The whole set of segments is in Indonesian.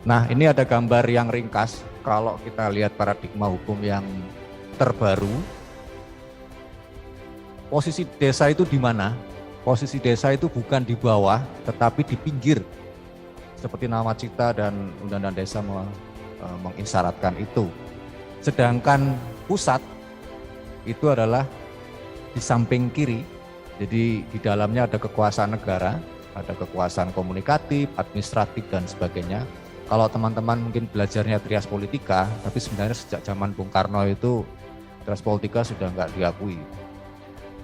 Nah, ini ada gambar yang ringkas. Kalau kita lihat paradigma hukum yang terbaru, posisi desa itu di mana? Posisi desa itu bukan di bawah, tetapi di pinggir. Seperti nawacita dan undang-undang desa mengisyaratkan itu. Sedangkan pusat itu adalah di samping kiri. Jadi di dalamnya ada kekuasaan negara, ada kekuasaan komunikatif, administratif, dan sebagainya. Kalau teman-teman mungkin belajarnya trias politika, tapi sebenarnya sejak zaman Bung Karno itu trias politika sudah nggak diakui.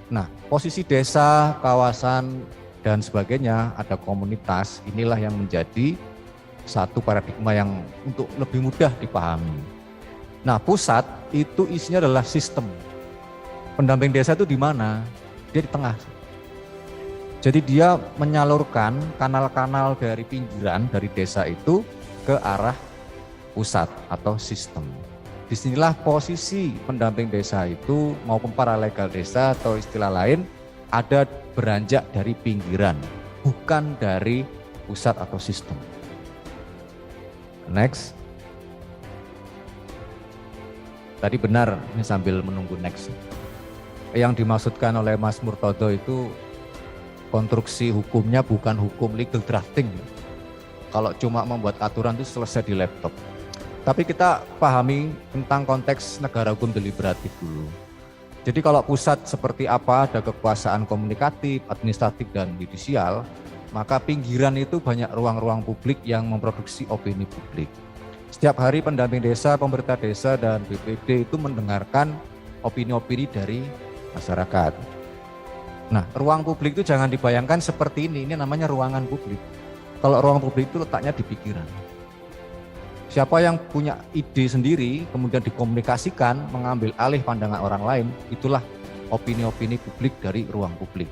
Nah, posisi desa, kawasan, dan sebagainya, ada komunitas, inilah yang menjadi satu paradigma yang untuk lebih mudah dipahami. Nah, pusat itu isinya adalah sistem. Pendamping desa itu di mana? Dia di tengah. Jadi dia menyalurkan kanal-kanal dari pinggiran, dari desa itu ke arah pusat atau sistem. Disinilah posisi pendamping desa itu maupun paralegal desa atau istilah lain ada beranjak dari pinggiran, bukan dari pusat atau sistem. Next. Tadi benar, ini sambil menunggu next. Yang dimaksudkan oleh Mas Murtodo itu konstruksi hukumnya bukan hukum legal drafting. Kalau cuma membuat aturan itu selesai di laptop. Tapi kita pahami tentang konteks negara hukum deliberatif dulu. Jadi kalau pusat seperti apa, ada kekuasaan komunikatif, administratif, dan yudisial, maka pinggiran itu banyak ruang-ruang publik yang memproduksi opini publik. Setiap hari pendamping desa, pemerintah desa, dan BPD itu mendengarkan opini-opini dari masyarakat. Nah, ruang publik itu jangan dibayangkan seperti ini namanya ruangan publik. Kalau ruang publik itu letaknya di pikiran. Siapa yang punya ide sendiri, kemudian dikomunikasikan, mengambil alih pandangan orang lain, itulah opini-opini publik dari ruang publik.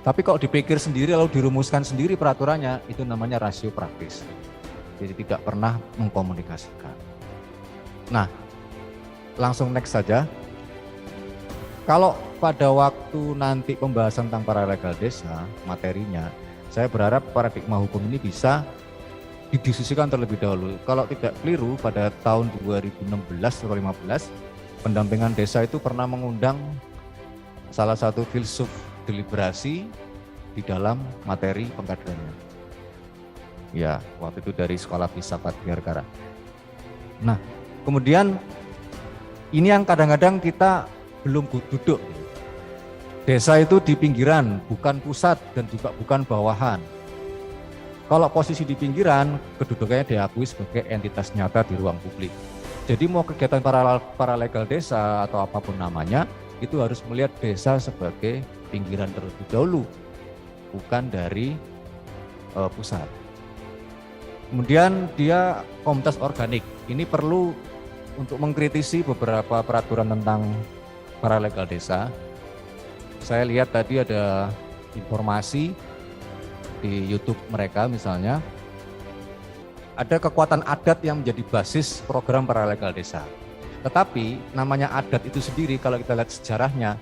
Tapi kalau dipikir sendiri, lalu dirumuskan sendiri peraturannya, itu namanya rasio praktis. Jadi tidak pernah mengkomunikasikan. Nah, langsung next saja. Kalau pada waktu nanti pembahasan tentang paralegal desa, materinya, saya berharap paradigma hukum ini bisa didiskusikan terlebih dahulu. Kalau tidak keliru, pada tahun 2016 atau 2015, pendampingan desa itu pernah mengundang salah satu filsuf deliberasi di dalam materi pengkaderannya. Ya, waktu itu dari Sekolah Filsafat Bhiarkara. Nah, kemudian ini yang kadang-kadang kita belum duduk. Desa itu di pinggiran, bukan pusat dan juga bukan bawahan. Kalau posisi di pinggiran, kedudukannya diakui sebagai entitas nyata di ruang publik. Jadi mau kegiatan paralegal desa atau apapun namanya, itu harus melihat desa sebagai pinggiran terlebih dahulu, bukan dari pusat. Kemudian dia komunitas organik. Ini perlu untuk mengkritisi beberapa peraturan tentang paralegal desa. Saya lihat tadi ada informasi di YouTube mereka misalnya, ada kekuatan adat yang menjadi basis program paralegal desa. Tetapi namanya adat itu sendiri kalau kita lihat sejarahnya,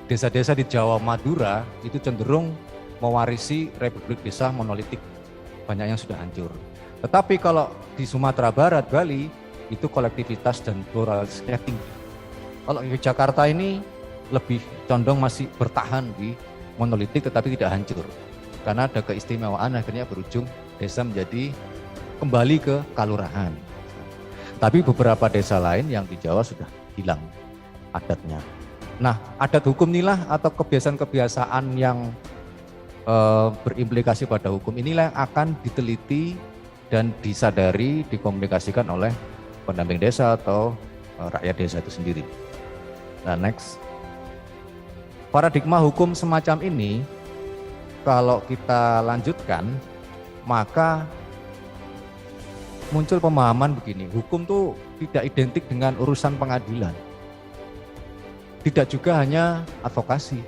desa-desa di Jawa Madura itu cenderung mewarisi republik desa monolitik, banyak yang sudah hancur. Tetapi kalau di Sumatera Barat, Bali, itu kolektivitas dan pluralisnya tinggi. Kalau di Jakarta ini lebih condong masih bertahan di monolitik tetapi tidak hancur. Karena ada keistimewaan akhirnya berujung desa menjadi kembali ke kalurahan. Tapi beberapa desa lain yang di Jawa sudah hilang adatnya. Nah, adat hukum inilah atau kebiasaan-kebiasaan yang berimplikasi pada hukum inilah yang akan diteliti dan disadari, dikomunikasikan oleh pendamping desa atau rakyat desa itu sendiri. Nah, next. Paradigma hukum semacam ini, kalau kita lanjutkan, maka muncul pemahaman begini, hukum itu tidak identik dengan urusan pengadilan. Tidak juga hanya advokasi,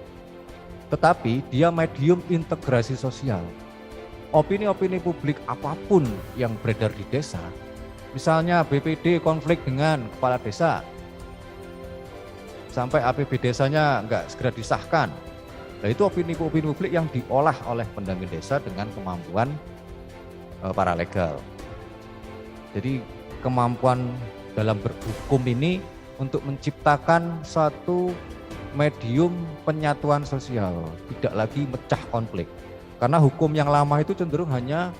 tetapi dia medium integrasi sosial. Opini-opini publik apapun yang beredar di desa, misalnya BPD konflik dengan kepala desa, sampai APB desanya nggak segera disahkan. Nah, itu opini-opini publik yang diolah oleh pendamping desa dengan kemampuan paralegal. Jadi kemampuan dalam berhukum ini untuk menciptakan satu medium penyatuan sosial, tidak lagi mecah konflik. Karena hukum yang lama itu cenderung hanya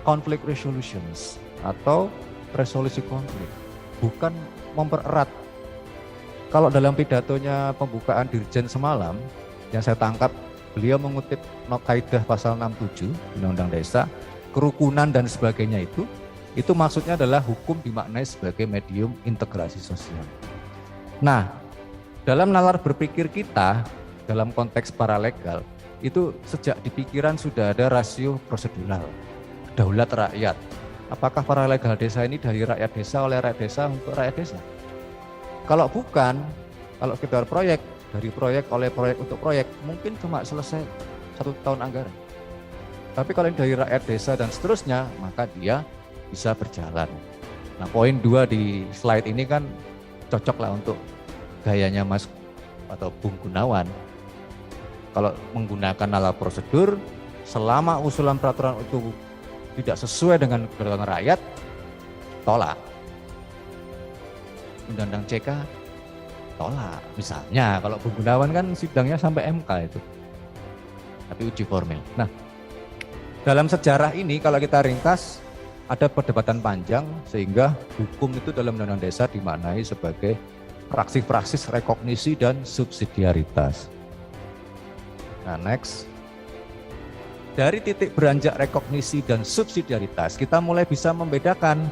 conflict resolutions atau resolusi konflik, bukan mempererat. Kalau dalam pidatonya pembukaan Dirjen semalam, yang saya tangkap, beliau mengutip kaidah pasal 67 Undang-Undang Desa, kerukunan dan sebagainya itu maksudnya adalah hukum dimaknai sebagai medium integrasi sosial. Nah, dalam nalar berpikir kita, dalam konteks paralegal, itu sejak di pikiran sudah ada rasio prosedural, daulat rakyat. Apakah paralegal desa ini dari rakyat desa, oleh rakyat desa, untuk rakyat desa? Kalau bukan, kalau sekedar proyek, dari proyek, oleh proyek, untuk proyek, mungkin cuma selesai 1 tahun anggaran. Tapi kalau ini dari rakyat desa dan seterusnya, maka dia bisa berjalan. Nah, poin 2 di slide ini kan cocok lah untuk gayanya Mas atau Bung Gunawan. Kalau menggunakan nalar prosedur, selama usulan peraturan itu tidak sesuai dengan kedaulatan rakyat, tolak. Undang-undang CK, tolak. Misalnya kalau Bung Gunawan kan sidangnya sampai MK itu, tapi uji formil. Nah, dalam sejarah ini kalau kita ringkas, ada perdebatan panjang sehingga hukum itu dalam Undang-Undang Desa dimaknai sebagai praksis-praksis rekognisi dan subsidiaritas. Nah, next. Dari titik beranjak rekognisi dan subsidiaritas, kita mulai bisa membedakan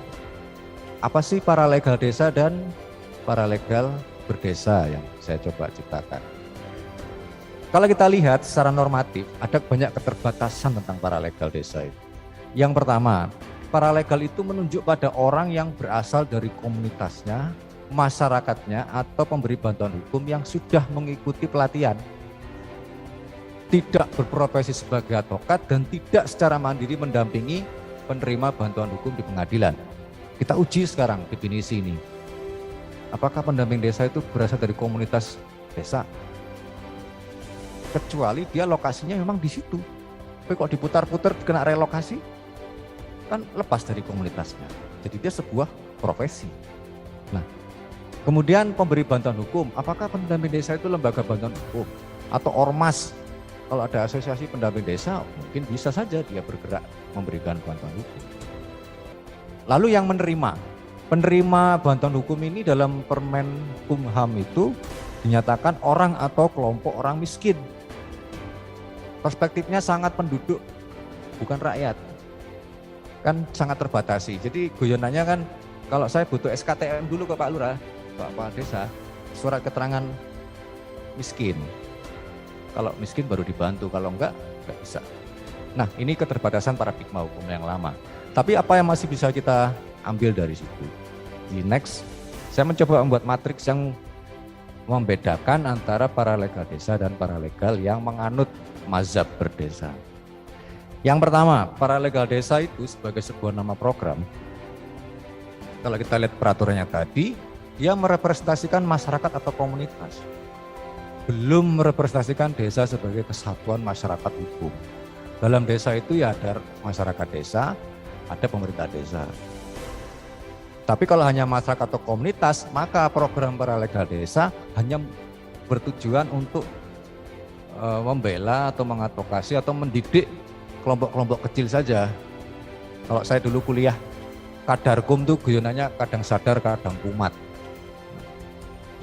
apa sih paralegal desa dan paralegal berdesa yang saya coba ciptakan. Kalau kita lihat secara normatif, ada banyak keterbatasan tentang paralegal desa itu. Yang pertama, paralegal itu menunjuk pada orang yang berasal dari komunitasnya, masyarakatnya, atau pemberi bantuan hukum yang sudah mengikuti pelatihan, tidak berprofesi sebagai advokat, dan tidak secara mandiri mendampingi penerima bantuan hukum di pengadilan. Kita uji sekarang definisi ini. Apakah pendamping desa itu berasal dari komunitas desa? Kecuali dia lokasinya memang di situ. Tapi kok diputar-putar kena relokasi, kan lepas dari komunitasnya. Jadi dia sebuah profesi. Nah, kemudian pemberi bantuan hukum, apakah pendamping desa itu lembaga bantuan hukum atau ormas? Kalau ada asosiasi pendamping desa, mungkin bisa saja dia bergerak memberikan bantuan hukum. Lalu yang penerima bantuan hukum ini dalam Permen Kumham itu dinyatakan orang atau kelompok orang miskin. Perspektifnya sangat penduduk, bukan rakyat. Kan sangat terbatasi. Jadi guyonannya kan, kalau saya butuh SKTM dulu ke Pak Lurah, Pak Desa, surat keterangan miskin. Kalau miskin baru dibantu, kalau enggak bisa. Nah, ini keterbatasan paradigma hukum yang lama. Tapi apa yang masih bisa kita ambil dari situ? Di next, saya mencoba membuat matriks yang membedakan antara paralegal desa dan paralegal yang menganut mazhab berdesa. Yang pertama, paralegal desa itu sebagai sebuah nama program. Kalau kita lihat peraturannya tadi, dia merepresentasikan masyarakat atau komunitas. Belum merepresentasikan desa sebagai kesatuan masyarakat hukum. Dalam desa itu ya ada masyarakat desa, ada pemerintah desa. Tapi kalau hanya masyarakat atau komunitas, maka program paralegal desa hanya bertujuan untuk membela atau mengadvokasi atau mendidik kelompok-kelompok kecil saja. Kalau saya dulu kuliah Kadarkum tuh guyonannya kadang sadar kadang kumat.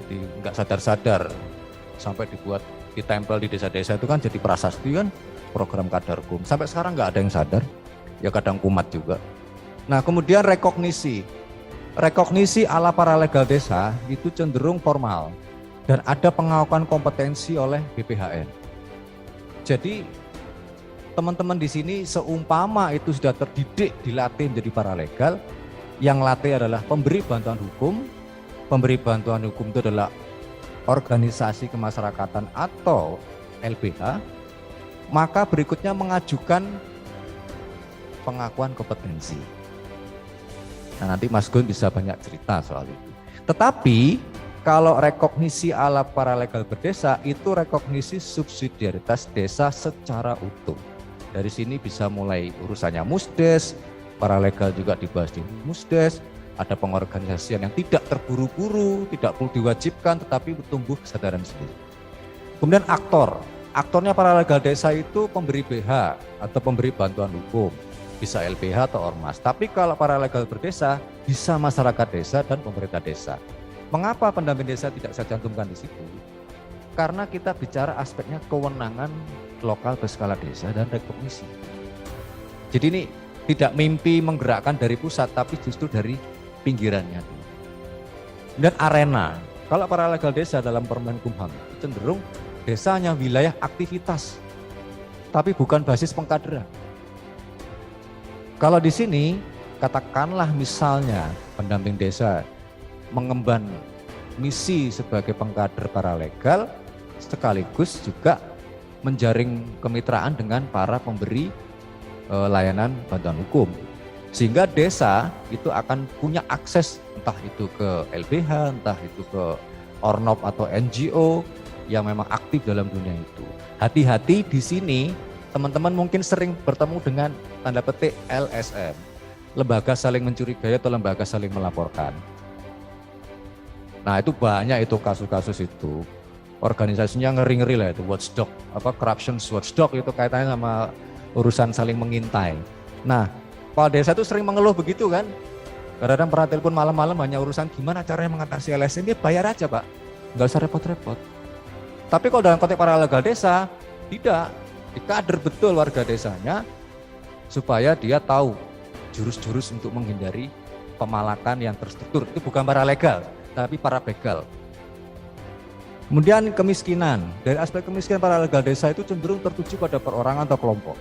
Jadi enggak sadar-sadar sampai dibuat ditempel di desa-desa itu kan jadi prasasti kan program Kadarkum. Sampai sekarang enggak ada yang sadar, ya kadang kumat juga. Nah, kemudian rekognisi. Rekognisi ala paralegal desa itu cenderung formal dan ada pengakuan kompetensi oleh BPHN. Jadi teman-teman di sini seumpama itu sudah terdidik, dilatih menjadi paralegal, yang latih adalah pemberi bantuan hukum. Pemberi bantuan hukum itu adalah organisasi kemasyarakatan atau LBH. Maka berikutnya mengajukan pengakuan kompetensi. Nah, nanti Mas Gun bisa banyak cerita soal itu. Tetapi kalau rekognisi ala paralegal berdesa itu rekognisi subsidiaritas desa secara utuh. Dari sini bisa mulai urusannya musdes, paralegal juga dibahas di Musdes, ada pengorganisasian yang tidak terburu-buru, tidak perlu diwajibkan, tetapi tumbuh kesadaran sendiri. Kemudian aktornya paralegal desa itu pemberi BH atau pemberi bantuan hukum, bisa LBH atau ormas. Tapi kalau paralegal berdesa, bisa masyarakat desa dan pemerintah desa. Mengapa pendamping desa tidak saya cantumkan di situ? Karena kita bicara aspeknya kewenangan lokal berskala desa dan rekognisi. Jadi ini tidak mimpi menggerakkan dari pusat, tapi justru dari pinggirannya. Dan arena, kalau paralegal desa dalam Permenkumham cenderung desa hanya wilayah aktivitas, tapi bukan basis pengkaderan. Kalau di sini, katakanlah misalnya pendamping desa mengemban misi sebagai pengkader paralegal, sekaligus juga menjaring kemitraan dengan para pemberi layanan bantuan hukum. Sehingga desa itu akan punya akses entah itu ke LBH, entah itu ke Ornop atau NGO yang memang aktif dalam dunia itu. Hati-hati di sini, teman-teman mungkin sering bertemu dengan tanda petik LSM, lembaga saling mencurigai atau lembaga saling melaporkan. Nah itu banyak itu kasus-kasus itu. Organisasinya ngeri-ngeri lah itu, watchdog, corruption watchdog itu kaitannya sama urusan saling mengintai. Nah, kepala desa itu sering mengeluh begitu kan. Kadang-kadang pernah telepon malam-malam hanya urusan gimana caranya mengatasi LSM, dia bayar aja Pak, nggak usah repot-repot. Tapi kalau dalam konteks paralegal desa, tidak, dikader betul warga desanya supaya dia tahu jurus-jurus untuk menghindari pemalakan yang terstruktur. Itu bukan paralegal, tapi parabegal. Kemudian kemiskinan, dari aspek kemiskinan paralegal desa itu cenderung tertuju pada perorangan atau kelompok.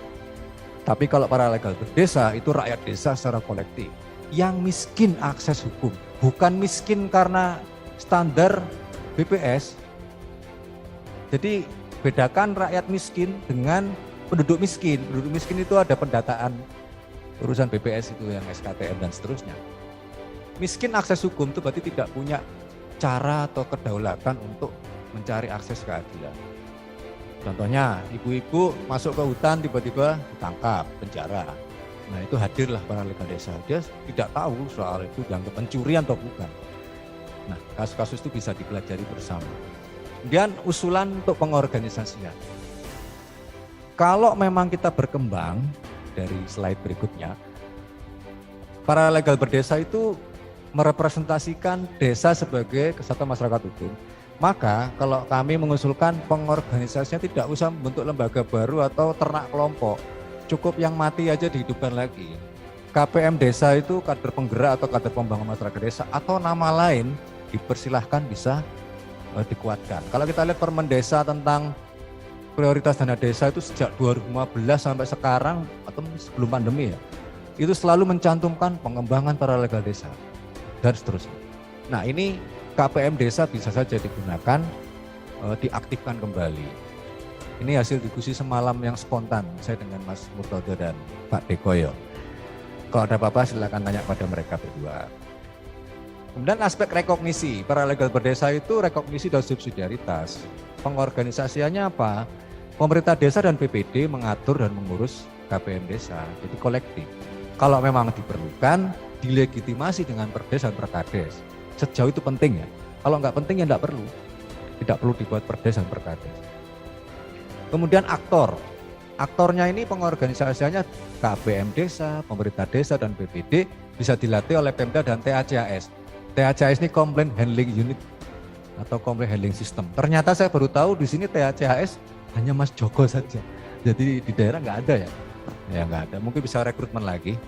Tapi kalau paralegal berdesa itu rakyat desa secara kolektif. Yang miskin akses hukum, bukan miskin karena standar BPS. Jadi bedakan rakyat miskin dengan penduduk miskin. Penduduk miskin itu ada pendataan urusan BPS itu yang SKTM dan seterusnya. Miskin akses hukum itu berarti tidak punya cara atau kedaulatan untuk mencari akses keadilan. Contohnya ibu-ibu masuk ke hutan tiba-tiba ditangkap, penjara. Nah itu hadirlah paralegal desa, dia tidak tahu soal itu dianggap pencurian atau bukan. Nah kasus-kasus itu bisa dipelajari bersama. Kemudian usulan untuk pengorganisasian. Kalau memang kita berkembang dari slide berikutnya, paralegal berdesa itu merepresentasikan desa sebagai kesatuan masyarakat hukum. Maka kalau kami mengusulkan pengorganisasinya tidak usah membentuk lembaga baru atau ternak kelompok, cukup yang mati aja dihidupkan lagi. KPM desa itu kader penggerak atau kader pembangunan masyarakat desa atau nama lain dipersilahkan bisa dikuatkan. Kalau kita lihat Permen Desa tentang prioritas dana desa itu sejak 2015 sampai sekarang atau sebelum pandemi ya, itu selalu mencantumkan pengembangan paralegal desa dan seterusnya. Nah ini KPM desa bisa saja digunakan, diaktifkan kembali. Ini hasil diskusi semalam yang spontan saya dengan Mas Murtodo dan Pak Dekoyo. Kalau ada apa-apa silakan tanya pada mereka berdua. Kemudian aspek rekognisi, paralegal berdesa itu rekognisi dan subsidiaritas. Pengorganisasiannya apa? Pemerintah desa dan PPD mengatur dan mengurus KPM desa, jadi kolektif. Kalau memang diperlukan, dilegitimasi dengan perdes dan perkades. Sejauh itu penting ya. Kalau nggak penting ya nggak perlu. Tidak perlu dibuat perdes dan perkades. Kemudian aktor. Aktornya ini pengorganisasiannya KPM desa, pemerintah desa dan BPD bisa dilatih oleh Pemda dan THCAS. THCAS ini Complaint Handling Unit atau Complaint Handling System. Ternyata saya baru tahu di sini THCAS hanya Mas Joko saja. Jadi di daerah nggak ada ya? Ya nggak ada. Mungkin bisa rekrutmen lagi.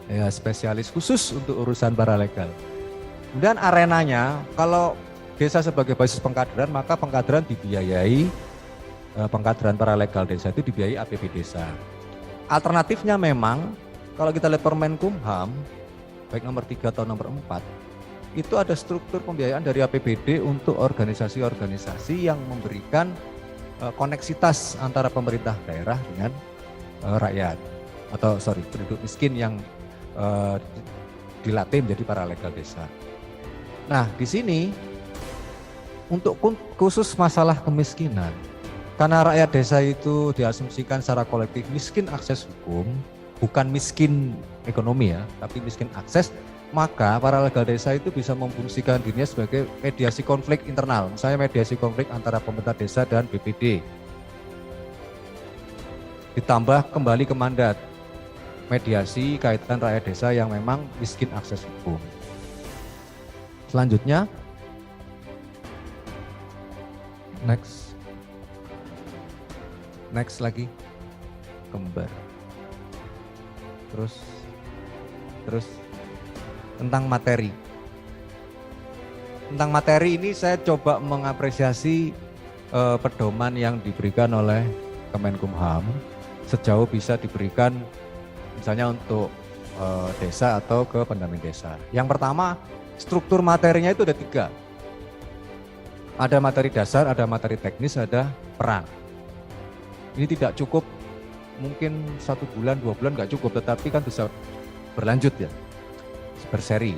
Ya, spesialis khusus untuk urusan paralegal. Kemudian arenanya, kalau desa sebagai basis pengkaderan, maka pengkaderan dibiayai, pengkaderan paralegal desa itu dibiayai APB desa. Alternatifnya memang, kalau kita lihat Permenkumham, baik nomor 3 atau nomor 4, itu ada struktur pembiayaan dari APBD untuk organisasi-organisasi yang memberikan koneksitas antara pemerintah daerah dengan rakyat, atau penduduk miskin yang dilatih menjadi paralegal desa. Nah, di sini untuk khusus masalah kemiskinan, Karena rakyat desa itu diasumsikan secara kolektif miskin akses hukum, bukan miskin ekonomi ya, tapi miskin akses, maka para legal desa itu bisa memfungsikan dirinya sebagai mediasi konflik internal, misalnya mediasi konflik antara pemerintah desa dan BPD. Ditambah kembali ke mandat, mediasi kaitan rakyat desa yang memang miskin akses hukum. Selanjutnya, next lagi, kembar. Terus tentang materi. Tentang materi ini saya coba mengapresiasi pedoman yang diberikan oleh Kemenkumham sejauh bisa diberikan misalnya untuk desa atau ke pendamping desa. Yang pertama, struktur materinya itu ada 3. Ada materi dasar, ada materi teknis, ada peran. Ini tidak cukup, mungkin 1 bulan, 2 bulan nggak cukup, tetapi kan bisa berlanjut ya, berseri.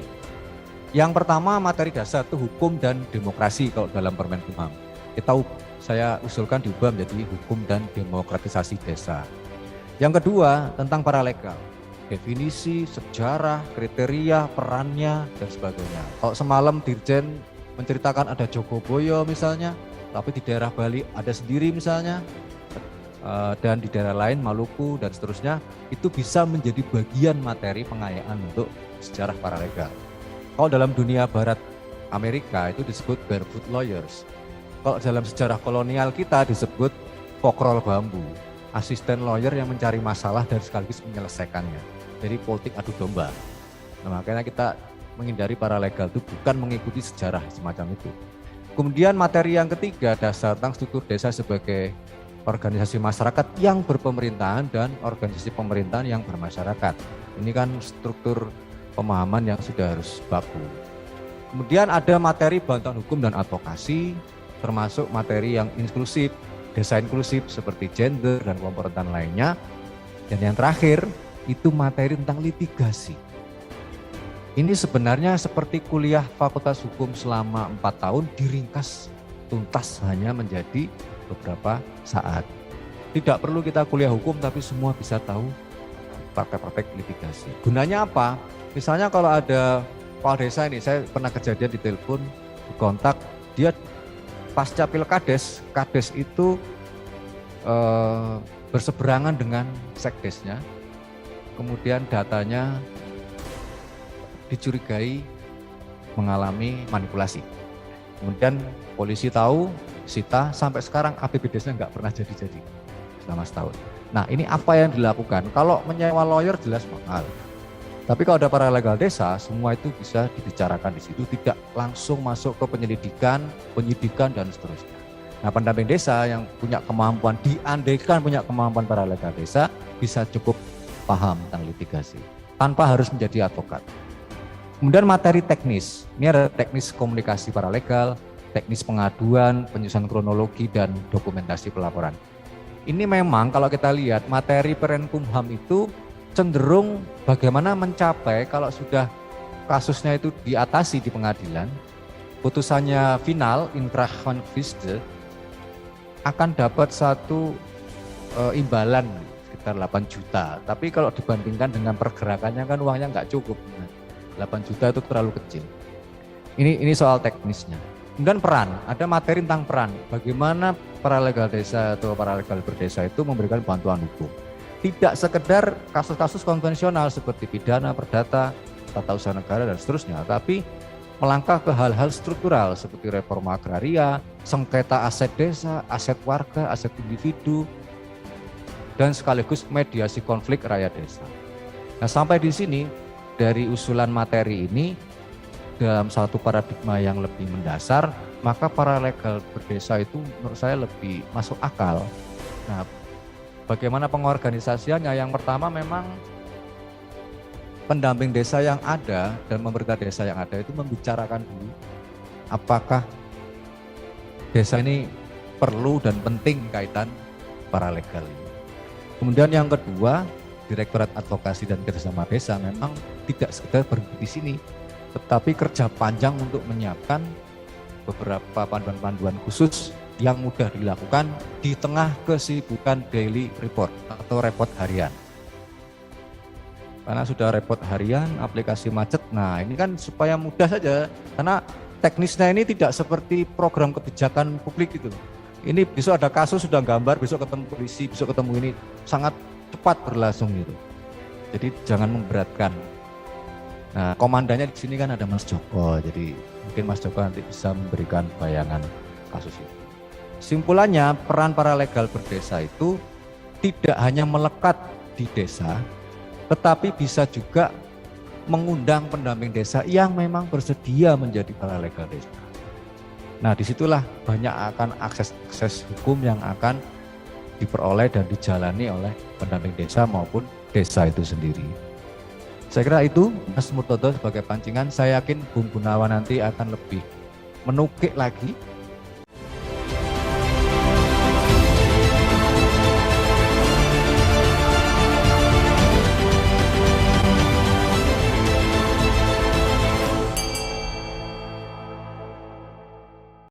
Yang pertama materi dasar itu hukum dan demokrasi kalau dalam Permen Kumham. Kita saya usulkan diubah menjadi hukum dan demokratisasi desa. Yang kedua tentang paralegal, definisi, sejarah, kriteria, perannya dan sebagainya. Kalau semalam Dirjen menceritakan ada Jogoboyo misalnya, tapi di daerah Bali ada sendiri misalnya, dan di daerah lain Maluku dan seterusnya, itu bisa menjadi bagian materi pengayaan untuk sejarah paralegal. Kalau dalam dunia barat Amerika itu disebut barefoot lawyers. Kalau dalam sejarah kolonial kita disebut pokrol bambu, asisten lawyer yang mencari masalah dan sekaligus menyelesaikannya. Jadi politik adu domba. Nah, makanya kita menghindari paralegal itu bukan mengikuti sejarah semacam itu. Kemudian materi yang ketiga, dasar tentang struktur desa sebagai organisasi masyarakat yang berpemerintahan dan organisasi pemerintahan yang bermasyarakat. Ini kan struktur pemahaman yang sudah harus baku. Kemudian ada materi bantuan hukum dan advokasi, termasuk materi yang inklusif, desa inklusif seperti gender dan kelompok rentan lainnya. Dan yang terakhir itu materi tentang litigasi. Ini sebenarnya seperti kuliah Fakultas Hukum selama 4 tahun diringkas tuntas hanya menjadi beberapa saat. Tidak perlu kita kuliah hukum tapi semua bisa tahu praktek-praktek litigasi. Gunanya apa? Misalnya kalau ada kepala desa ini, saya pernah kejadian di telepon, di kontak, dia pasca pilkades, kades itu berseberangan dengan sekdesnya, kemudian datanya dicurigai mengalami manipulasi. Kemudian polisi tahu, sita, sampai sekarang APBDes-nya nggak pernah jadi-jadi selama setahun. Nah ini apa yang dilakukan? Kalau menyewa lawyer jelas mahal. Tapi kalau ada paralegal desa, semua itu bisa dibicarakan di situ, tidak langsung masuk ke penyelidikan, penyidikan, dan seterusnya. Nah pendamping desa yang punya kemampuan, diandaikan punya kemampuan paralegal desa, bisa cukup paham tentang litigasi, tanpa harus menjadi advokat. Kemudian materi teknis, ini ada teknis komunikasi paralegal, teknis pengaduan, penyusunan kronologi, dan dokumentasi pelaporan. Ini memang kalau kita lihat materi Permenkumham itu cenderung bagaimana mencapai kalau sudah kasusnya itu diatasi di pengadilan, putusannya final, inkrah van viste, akan dapat satu imbalan sekitar 8 juta. Tapi kalau dibandingkan dengan pergerakannya kan uangnya nggak cukup. 8 juta itu terlalu kecil. Ini soal teknisnya. Kemudian peran, ada materi tentang peran. Bagaimana paralegal desa atau paralegal berdesa itu memberikan bantuan hukum. Tidak sekedar kasus-kasus konvensional seperti pidana, perdata, tata usaha negara dan seterusnya, tapi melangkah ke hal-hal struktural seperti reforma agraria, sengketa aset desa, aset warga, aset individu, dan sekaligus mediasi konflik rakyat desa. Nah sampai di sini dari usulan materi ini dalam satu paradigma yang lebih mendasar, maka paralegal berdesa itu menurut saya lebih masuk akal. Nah, bagaimana pengorganisasiannya? Yang pertama memang pendamping desa yang ada dan pemerintah desa yang ada itu membicarakan dulu apakah desa ini perlu dan penting kaitan paralegal ini. Kemudian yang kedua, Direktorat Advokasi dan Kerjasama Desa memang tidak sekedar berhenti di sini, tetapi kerja panjang untuk menyiapkan beberapa panduan-panduan khusus yang mudah dilakukan di tengah kesibukan daily report atau report harian. Karena sudah report harian, aplikasi macet, nah ini kan supaya mudah saja, karena teknisnya ini tidak seperti program kebijakan publik gitu. Ini besok ada kasus sudah gambar, besok ketemu polisi, besok ketemu ini, sangat cepat berlangsung gitu. Jadi jangan memberatkan. Nah, komandannya di sini kan ada Mas Joko, jadi mungkin Mas Joko nanti bisa memberikan bayangan kasus ini. Simpulannya, peran paralegal berdesa itu tidak hanya melekat di desa, tetapi bisa juga mengundang pendamping desa yang memang bersedia menjadi paralegal desa. Nah, disitulah banyak akan akses hukum yang akan diperoleh dan dijalani oleh pendamping desa maupun desa itu sendiri. Saya kira itu Mas Murtodo sebagai pancingan. Saya yakin Bung Gunawan nanti akan lebih menukik lagi